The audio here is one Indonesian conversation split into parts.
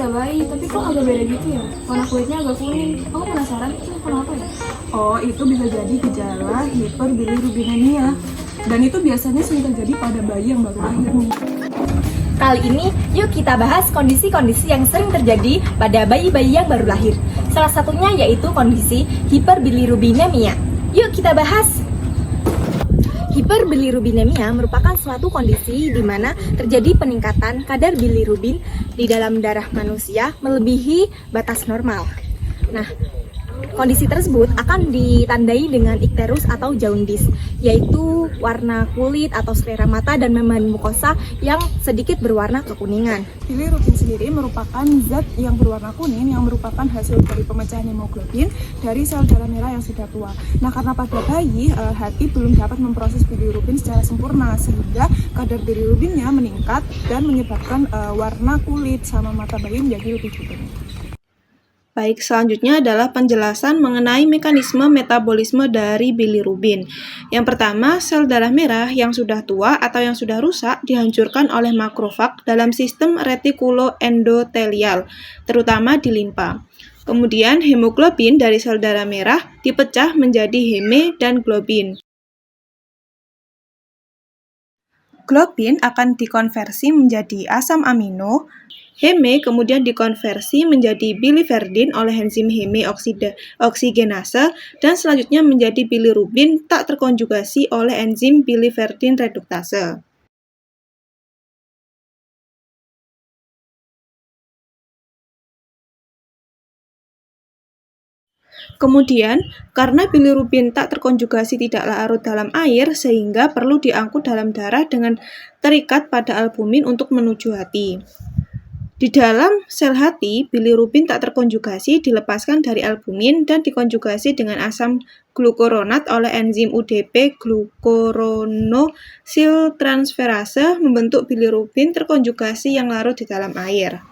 pada bayi, tapi kok agak beda gitu ya? Warna kulitnya agak kuning. Aku penasaran itu kenapa ya? Oh, itu bisa jadi gejala hiperbilirubinemia. Dan itu biasanya sering terjadi pada bayi yang baru lahir nih. Kali ini, yuk kita bahas kondisi-kondisi yang sering terjadi pada bayi-bayi yang baru lahir. Salah satunya yaitu kondisi hiperbilirubinemia. Yuk kita bahas. Hiperbilirubinemia merupakan suatu kondisi di mana terjadi peningkatan kadar bilirubin di dalam darah manusia melebihi batas normal. Nah, kondisi tersebut akan ditandai dengan ikterus atau jaundice, yaitu warna kulit atau selera mata dan membrana mukosa yang sedikit berwarna kekuningan. Bilirubin sendiri merupakan zat yang berwarna kuning yang merupakan hasil dari pemecahan hemoglobin dari sel darah merah yang sudah tua. Nah, karena pada bayi, hati belum dapat memproses bilirubin secara sempurna sehingga kadar bilirubinnya meningkat dan menyebabkan warna kulit sama mata bayi menjadi lebih putih. Baik, selanjutnya adalah penjelasan mengenai mekanisme metabolisme dari bilirubin. Yang pertama, sel darah merah yang sudah tua atau yang sudah rusak dihancurkan oleh makrofag dalam sistem retikuloendotelial, terutama di limpa. Kemudian, hemoglobin dari sel darah merah dipecah menjadi heme dan globin. Globin akan dikonversi menjadi asam amino. Heme kemudian dikonversi menjadi biliverdin oleh enzim heme oksigenase dan selanjutnya menjadi bilirubin tak terkonjugasi oleh enzim biliverdin reduktase. Kemudian, karena bilirubin tak terkonjugasi tidak larut dalam air, sehingga perlu diangkut dalam darah dengan terikat pada albumin untuk menuju hati. Di dalam sel hati, bilirubin tak terkonjugasi dilepaskan dari albumin dan dikonjugasi dengan asam glukuronat oleh enzim UDP glukuronosiltransferase membentuk bilirubin terkonjugasi yang larut di dalam air.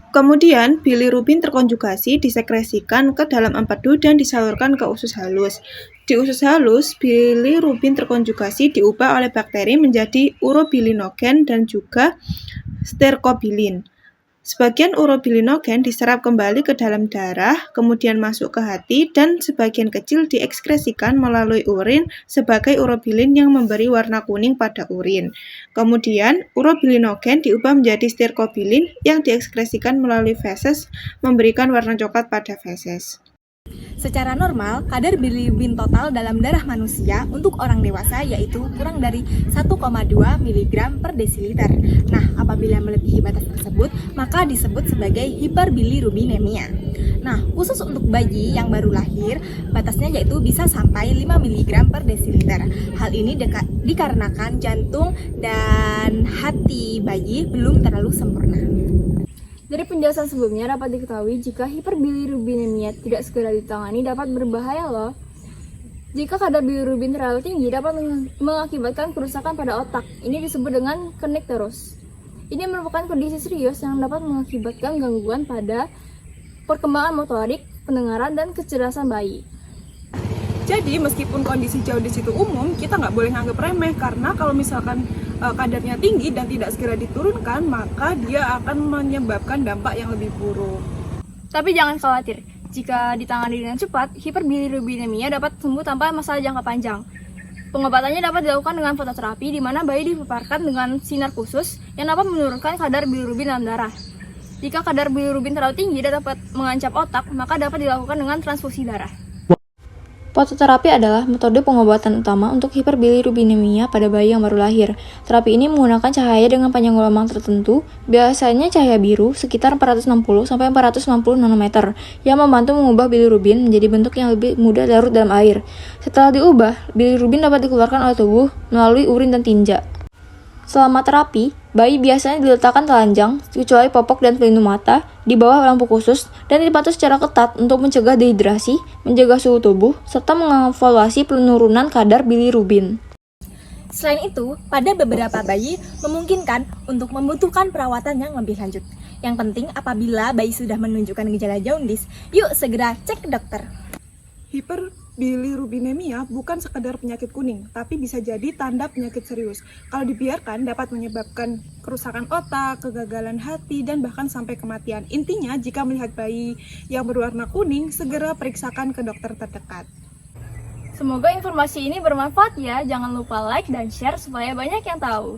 Kemudian, bilirubin terkonjugasi disekresikan ke dalam empedu dan disalurkan ke usus halus. Di usus halus, bilirubin terkonjugasi diubah oleh bakteri menjadi urobilinogen dan juga sterkobilin. Sebagian urobilinogen diserap kembali ke dalam darah, kemudian masuk ke hati, dan sebagian kecil diekskresikan melalui urin sebagai urobilin yang memberi warna kuning pada urin. Kemudian, urobilinogen diubah menjadi sterkobilin yang diekskresikan melalui feses, memberikan warna coklat pada feses. Secara normal, kadar bilirubin total dalam darah manusia untuk orang dewasa yaitu kurang dari 1,2 mg per desiliter. Nah, apabila melebihi batas tersebut, maka disebut sebagai hiperbilirubinemia. Nah, khusus untuk bayi yang baru lahir, batasnya yaitu bisa sampai 5 mg per desiliter. Hal ini dikarenakan jantung dan hati bayi belum terlalu sempurna. Dari penjelasan sebelumnya dapat diketahui jika hiperbilirubinemia tidak segera ditangani dapat berbahaya loh. Jika kadar bilirubin terlalu tinggi dapat mengakibatkan kerusakan pada otak. Ini disebut dengan kernicterus. Ini merupakan kondisi serius yang dapat mengakibatkan gangguan pada perkembangan motorik, pendengaran, dan kecerdasan bayi. Jadi, meskipun kondisi jaundice itu umum, kita nggak boleh nganggap remeh karena kalau misalkan kadarnya tinggi dan tidak segera diturunkan, maka dia akan menyebabkan dampak yang lebih buruk. Tapi jangan khawatir, jika ditangani dengan cepat, hiperbilirubinemia dapat sembuh tanpa masalah jangka panjang. Pengobatannya dapat dilakukan dengan fototerapi, di mana bayi dipaparkan dengan sinar khusus yang dapat menurunkan kadar bilirubin dalam darah. Jika kadar bilirubin terlalu tinggi dan dapat mengancam otak, maka dapat dilakukan dengan transfusi darah. Fototerapi adalah metode pengobatan utama untuk hiperbilirubinemia pada bayi yang baru lahir. Terapi ini menggunakan cahaya dengan panjang gelombang tertentu, biasanya cahaya biru sekitar 460-460 nanometer, yang membantu mengubah bilirubin menjadi bentuk yang lebih mudah larut dalam air. Setelah diubah, bilirubin dapat dikeluarkan oleh tubuh melalui urin dan tinja. Selama terapi, bayi biasanya diletakkan telanjang, kecuali popok dan pelindung mata, di bawah lampu khusus, dan dipantau secara ketat untuk mencegah dehidrasi, menjaga suhu tubuh, serta mengevaluasi penurunan kadar bilirubin. Selain itu, pada beberapa bayi memungkinkan untuk membutuhkan perawatan yang lebih lanjut. Yang penting apabila bayi sudah menunjukkan gejala jaundice, yuk segera cek ke dokter. Hiperbilirubinemia Bilirubinemia bukan sekedar penyakit kuning, tapi bisa jadi tanda penyakit serius. Kalau dibiarkan dapat menyebabkan kerusakan otak, kegagalan hati, dan bahkan sampai kematian. Intinya, jika melihat bayi yang berwarna kuning, segera periksakan ke dokter terdekat. Semoga informasi ini bermanfaat ya. Jangan lupa like dan share supaya banyak yang tahu.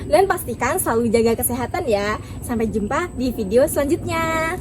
Dan pastikan selalu jaga kesehatan ya. Sampai jumpa di video selanjutnya.